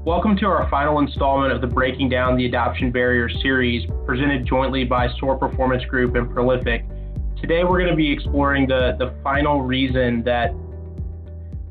Welcome to our final installment of the Breaking Down the Adoption Barrier series, presented jointly by SOAR Performance Group and Prolific. Today we're going to be exploring the final reason that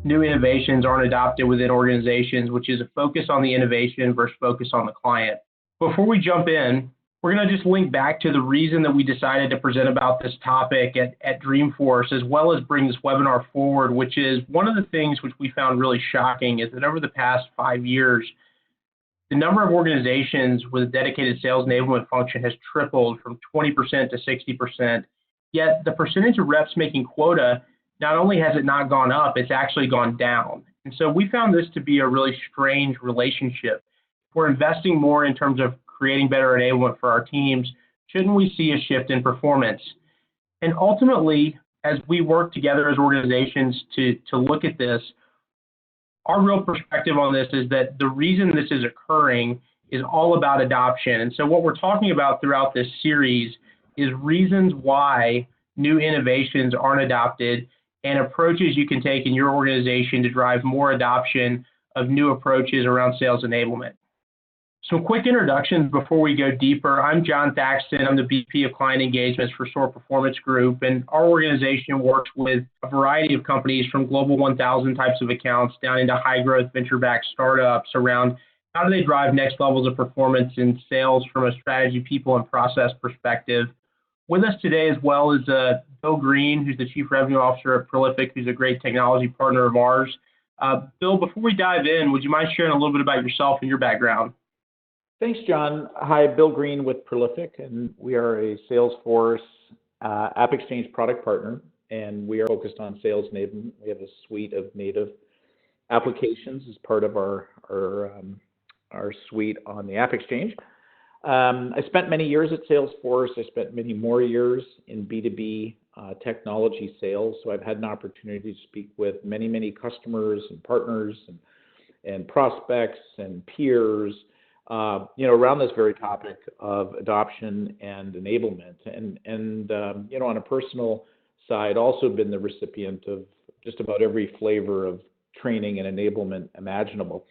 new innovations aren't adopted within organizations, which is a focus on the innovation versus focus on the client. Before we jump in, we're going to just link back to the reason that we decided to present about this topic at Dreamforce, as well as bring this webinar forward, which is one of the things which we found really shocking is that over the past 5 years, the number of organizations with a dedicated sales enablement function has tripled from 20% to 60%. Yet the percentage of reps making quota, not only has it not gone up, it's actually gone down. And so we found this to be a really strange relationship. If we're investing more in terms of creating better enablement for our teams, shouldn't we see a shift in performance? And ultimately, as we work together as organizations to look at this, our real perspective on this is that the reason this is occurring is all about adoption. And so what we're talking about throughout this series is reasons why new innovations aren't adopted and approaches you can take in your organization to drive more adoption of new approaches around sales enablement. Some quick introductions before we go deeper. I'm John Thaxton. I'm the VP of Client Engagements for SOAR Performance Group, and our organization works with a variety of companies from Global 1000 types of accounts down into high-growth venture-backed startups around how do they drive next levels of performance in sales from a strategy, people, and process perspective. With us today as well is Bill Green, who's the Chief Revenue Officer at Prolific, who's a great technology partner of ours. Bill, before we dive in, would you mind sharing a little bit about yourself and your background? Thanks, John. Hi, Bill Green with Prolific, and we are a Salesforce AppExchange product partner, and we are focused on sales enablement. We have a suite of native applications as part of our suite on the AppExchange. I spent many years at Salesforce. I spent many more years in B2B technology sales, so I've had an opportunity to speak with many customers and partners and prospects and peers, around this very topic of adoption and enablement. And on a personal side, also been the recipient of just about every flavor of training and enablement imaginable.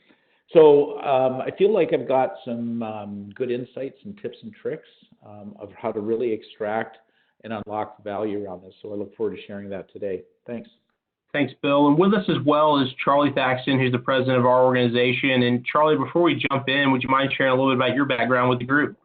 So I feel like I've got some good insights and tips and tricks of how to really extract and unlock value around this. So I look forward to sharing that today. Thanks. Thanks, Bill. And with us as well is Charlie Thaxton, who's the president of our organization. And Charlie, before we jump in, would you mind sharing a little bit about your background with the group?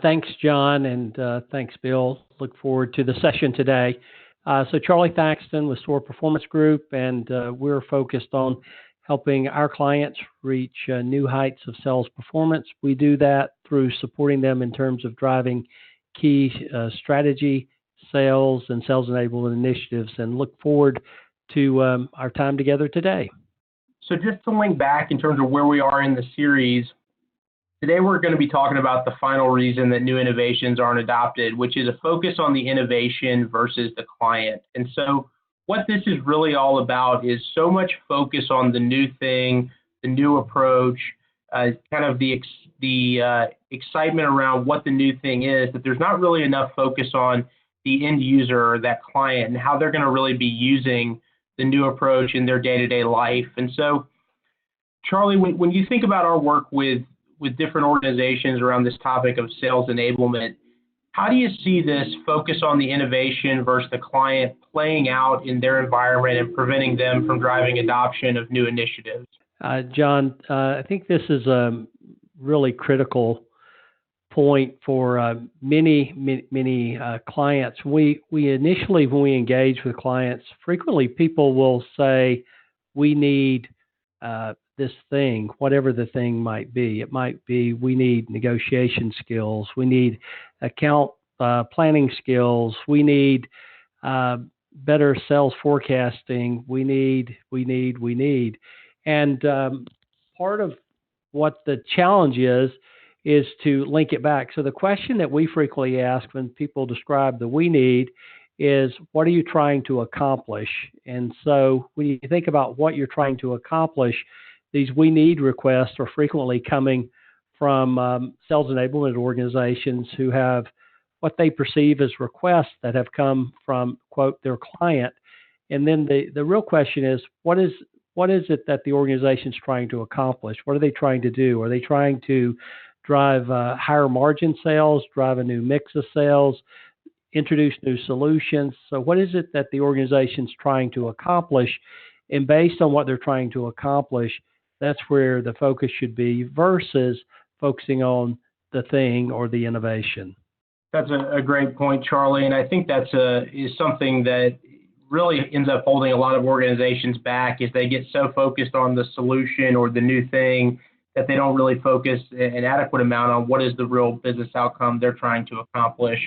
Thanks, John, and thanks, Bill. Look forward to the session today. So Charlie Thaxton with SOAR Performance Group, and we're focused on helping our clients reach new heights of sales performance. We do that through supporting them in terms of driving key strategy, sales, and sales enablement initiatives, and look forward to our time together today. So just to link back in terms of where we are in the series, today we're going to be talking about the final reason that new innovations aren't adopted, which is a focus on the innovation versus the client. And so what this is really all about is so much focus on the new thing, the new approach, kind of the excitement around what the new thing is, that there's not really enough focus on the end user or that client and how they're going to really be using the new approach in their day-to-day life. And so, Charlie, when you think about our work with different organizations around this topic of sales enablement, how do you see this focus on the innovation versus the client playing out in their environment and preventing them from driving adoption of new initiatives? John, I think this is a really critical point for many clients. We initially, when we engage with clients, frequently people will say, we need this thing, whatever the thing might be. It might be we need negotiation skills, we need account planning skills, we need better sales forecasting, we need. And part of what the challenge is to link it back. So the question that we frequently ask when people describe the we need is, what are you trying to accomplish? And so when you think about what you're trying to accomplish, these we need requests are frequently coming from sales enablement organizations who have what they perceive as requests that have come from, quote, their client. And then the real question is, what what is it that the organization's trying to accomplish? What are they trying to do? Are they trying to drive higher margin sales, drive a new mix of sales, introduce new solutions? So what is it that the organization's trying to accomplish? And based on what they're trying to accomplish, that's where the focus should be versus focusing on the thing or the innovation. That's a great point, Charlie. And I think that's is something that really ends up holding a lot of organizations back, is they get so focused on the solution or the new thing that they don't really focus an adequate amount on what is the real business outcome they're trying to accomplish.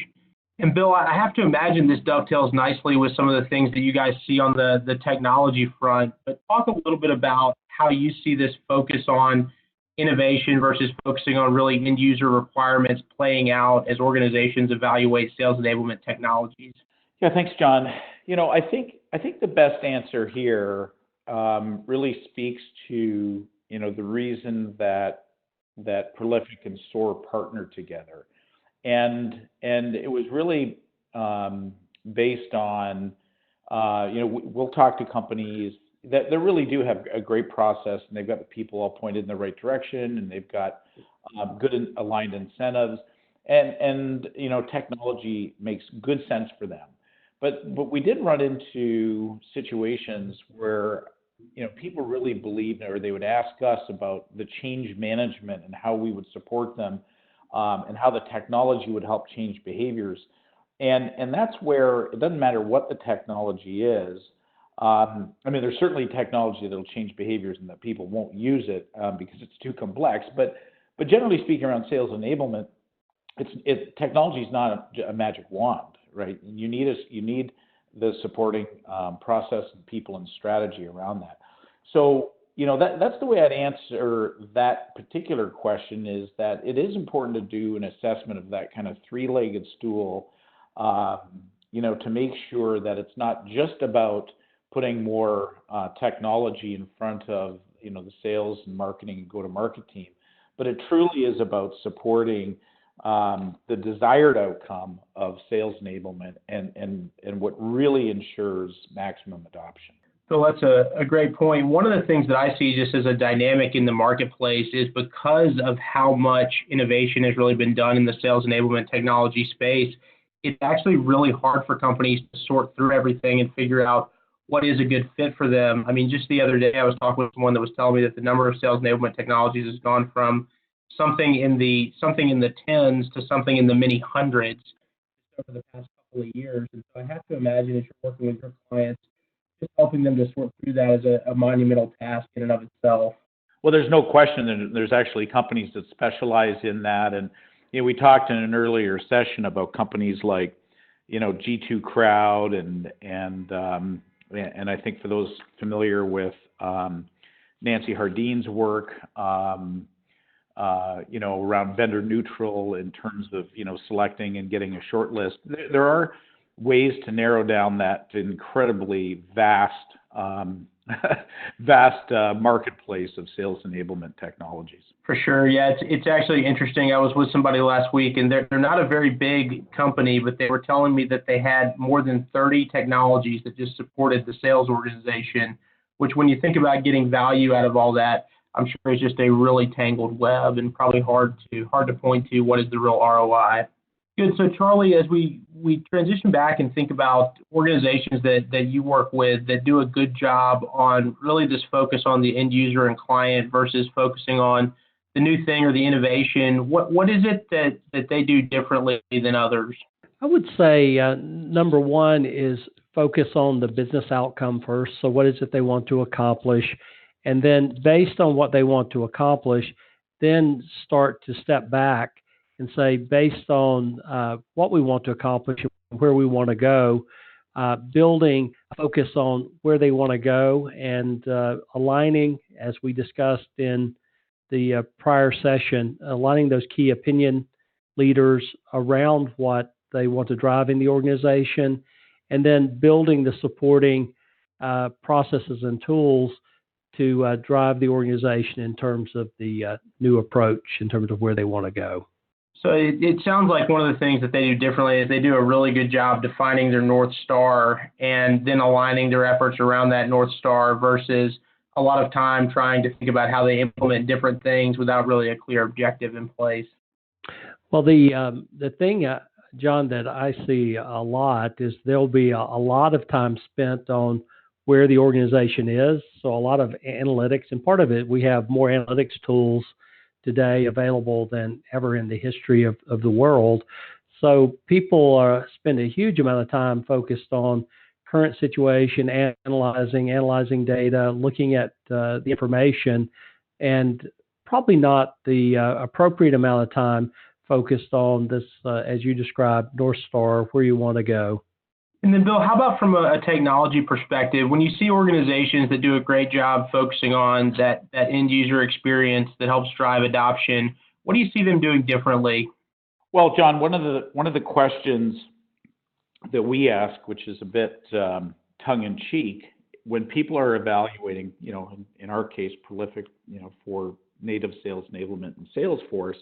And Bill, I have to imagine this dovetails nicely with some of the things that you guys see on the technology front, but talk a little bit about how you see this focus on innovation versus focusing on really end user requirements playing out as organizations evaluate sales enablement technologies. Yeah, thanks, John. I think the best answer here really speaks to the reason that Prolific and SOAR partnered together, and it was really based on we'll talk to companies that really do have a great process, and they've got the people all pointed in the right direction, and they've got good aligned incentives, and technology makes good sense for them. But we did run into situations where people really believed, or they would ask us about the change management and how we would support them, and how the technology would help change behaviors. And that's where it doesn't matter what the technology is. There's certainly technology that will change behaviors and that people won't use it because it's too complex. But generally speaking, around sales enablement, technology is not a magic wand, right? You need the supporting process and people and strategy around that. So that's the way I'd answer that particular question, is that it is important to do an assessment of that kind of three-legged stool, to make sure that it's not just about putting more technology in front of the sales and marketing and go-to-market team, but it truly is about supporting the desired outcome of sales enablement and what really ensures maximum adoption. So that's a great point. One of the things that I see just as a dynamic in the marketplace is, because of how much innovation has really been done in the sales enablement technology space, it's actually really hard for companies to sort through everything and figure out what is a good fit for them. Just the other day, I was talking with someone that was telling me that the number of sales enablement technologies has gone from something in the tens to something in the many hundreds over the past couple of years. And so I have to imagine, as you're working with your clients, just helping them to sort through that is a monumental task in and of itself. Well, there's no question that there's actually companies that specialize in that. And we talked in an earlier session about companies like G2 Crowd and I think, for those familiar with Nancy Hardeen's work, around vendor neutral in terms of selecting and getting a short list. There are ways to narrow down that incredibly vast marketplace of sales enablement technologies. For sure, yeah, it's actually interesting. I was with somebody last week, and they're not a very big company, but they were telling me that they had more than 30 technologies that just supported the sales organization, which, when you think about getting value out of all that, I'm sure is just a really tangled web and probably hard to point to what is the real ROI. Good. So Charlie, as we transition back and think about organizations that you work with that do a good job on really this focus on the end user and client versus focusing on the new thing or the innovation, what is it that they do differently than others? I would say number one is focus on the business outcome first. So what is it they want to accomplish? And then based on what they want to accomplish, then start to step back and say, based on what we want to accomplish and where we want to go, building a focus on where they want to go and aligning, as we discussed in the prior session, aligning those key opinion leaders around what they want to drive in the organization, and then building the supporting processes and tools to drive the organization in terms of the new approach, in terms of where they want to go. So it sounds like one of the things that they do differently is they do a really good job defining their North Star and then aligning their efforts around that North Star versus a lot of time trying to think about how they implement different things without really a clear objective in place. Well, the thing, John, that I see a lot is there'll be a lot of time spent on where the organization is. So a lot of analytics, and part of it, we have more analytics tools today available than ever in the history of the world. So people spend a huge amount of time focused on current situation, analyzing data, looking at the information, and probably not the appropriate amount of time focused on this, as you described, North Star, where you want to go. And then, Bill, how about from a technology perspective? When you see organizations that do a great job focusing on that end user experience that helps drive adoption, what do you see them doing differently? Well, John, one of the questions that we ask, which is a bit tongue in cheek, when people are evaluating, in our case, Prolific, for native sales enablement and Salesforce,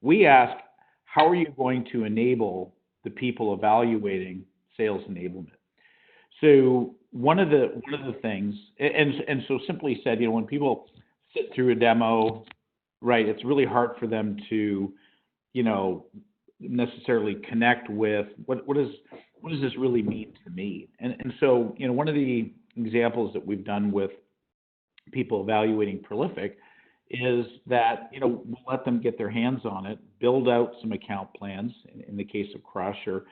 we ask, how are you going to enable the people evaluating sales enablement? So one of the things, and so simply said, when people sit through a demo, right, it's really hard for them to, necessarily connect with what does this really mean to me? And so, one of the examples that we've done with people evaluating Prolific is that, we'll let them get their hands on it, build out some account plans in the case of Crush, or,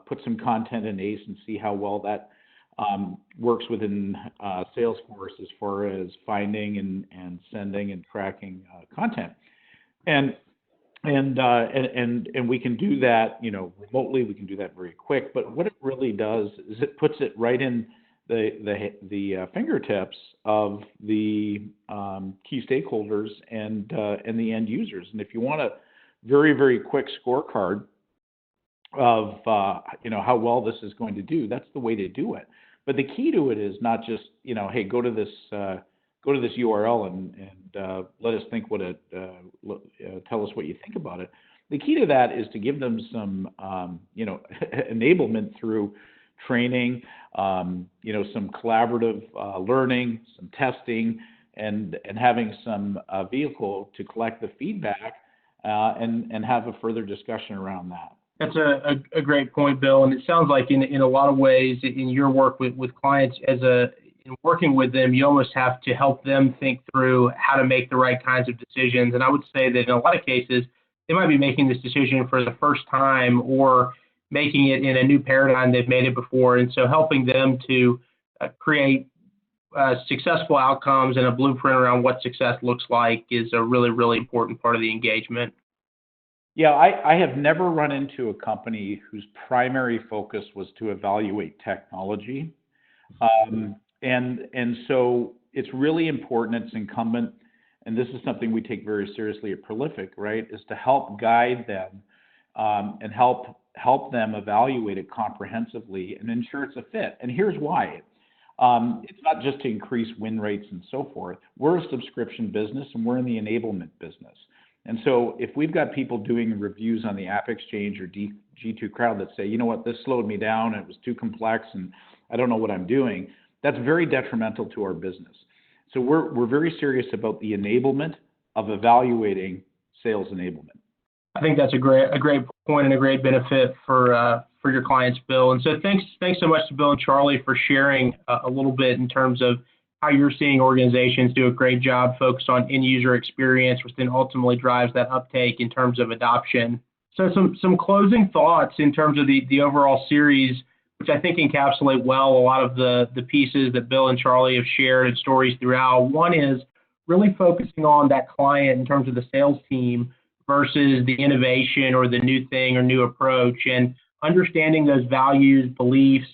put some content in ACE and see how well that works within Salesforce as far as finding and sending and tracking content. And we can do that, remotely. We can do that very quick. But what it really does is it puts it right in the fingertips of the key stakeholders and the end users. And if you want a very, very quick scorecard of how well this is going to do, that's the way to do it. But the key to it is not just hey, go to this URL and let us think tell us what you think about it. The key to that is to give them some enablement through training, some collaborative learning, some testing, and having some vehicle to collect the feedback and have a further discussion around that. That's a great point, Bill. And it sounds like in a lot of ways in your work with clients, in working with them, you almost have to help them think through how to make the right kinds of decisions. And I would say that in a lot of cases, they might be making this decision for the first time or making it in a new paradigm they've made it before. And so helping them to create successful outcomes and a blueprint around what success looks like is a really, really important part of the engagement. Yeah, I have never run into a company whose primary focus was to evaluate technology. And so it's really important, it's incumbent, and this is something we take very seriously at Prolific, right, is to help guide them and help them evaluate it comprehensively and ensure it's a fit. And here's why. It's not just to increase win rates and so forth. We're a subscription business and we're in the enablement business. And so if we've got people doing reviews on the App Exchange or G2 Crowd that say, this slowed me down and it was too complex and I don't know what I'm doing, that's very detrimental to our business. So we're very serious about the enablement of evaluating sales enablement. I think that's a great point and a great benefit for your clients, Bill. And so thanks so much to Bill and Charlie for sharing a little bit in terms of how you're seeing organizations do a great job focused on end user experience, which then ultimately drives that uptake in terms of adoption. So some closing thoughts in terms of the overall series, which I think encapsulate well a lot of the pieces that Bill and Charlie have shared and stories throughout. One is really focusing on that client in terms of the sales team versus the innovation or the new thing or new approach, and understanding those values, beliefs,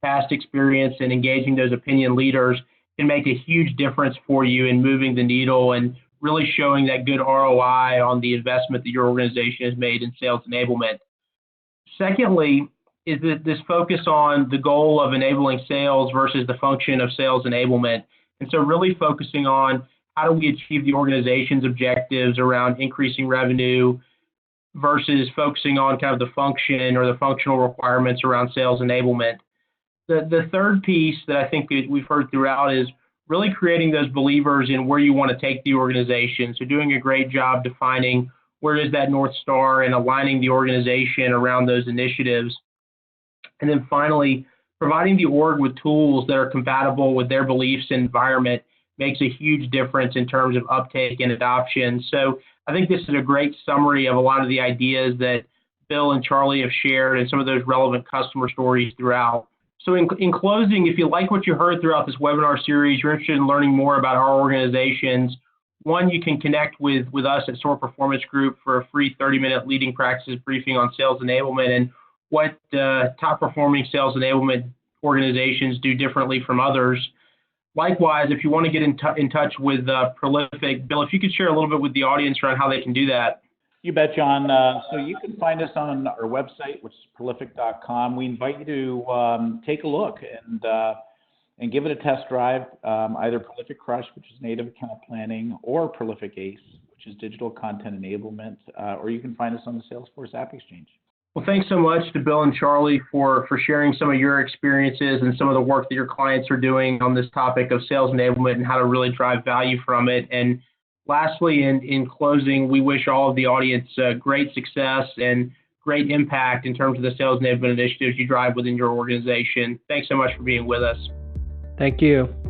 past experience, and engaging those opinion leaders can make a huge difference for you in moving the needle and really showing that good ROI on the investment that your organization has made in sales enablement. Secondly, is that this focus on the goal of enabling sales versus the function of sales enablement. And so really focusing on how do we achieve the organization's objectives around increasing revenue versus focusing on kind of the function or the functional requirements around sales enablement. The third piece that I think that we've heard throughout is really creating those believers in where you want to take the organization. So doing a great job defining where is that North Star and aligning the organization around those initiatives. And then finally, providing the org with tools that are compatible with their beliefs and environment makes a huge difference in terms of uptake and adoption. So I think this is a great summary of a lot of the ideas that Bill and Charlie have shared and some of those relevant customer stories throughout. So in closing, if you like what you heard throughout this webinar series, you're interested in learning more about our organizations, one, you can connect with us at SOAR Performance Group for a free 30-minute leading practices briefing on sales enablement and what top-performing sales enablement organizations do differently from others. Likewise, if you want to get in touch with Prolific, Bill, if you could share a little bit with the audience around how they can do that. You bet, John. So you can find us on our website, which is prolific.com. We invite you to take a look and give it a test drive, either Prolific Crush, which is native account planning, or Prolific Ace, which is digital content enablement, or you can find us on the Salesforce App Exchange. Well, thanks so much to Bill and Charlie for sharing some of your experiences and some of the work that your clients are doing on this topic of sales enablement and how to really drive value from it. And lastly, in closing, we wish all of the audience great success and great impact in terms of the sales enablement initiatives you drive within your organization. Thanks so much for being with us. Thank you.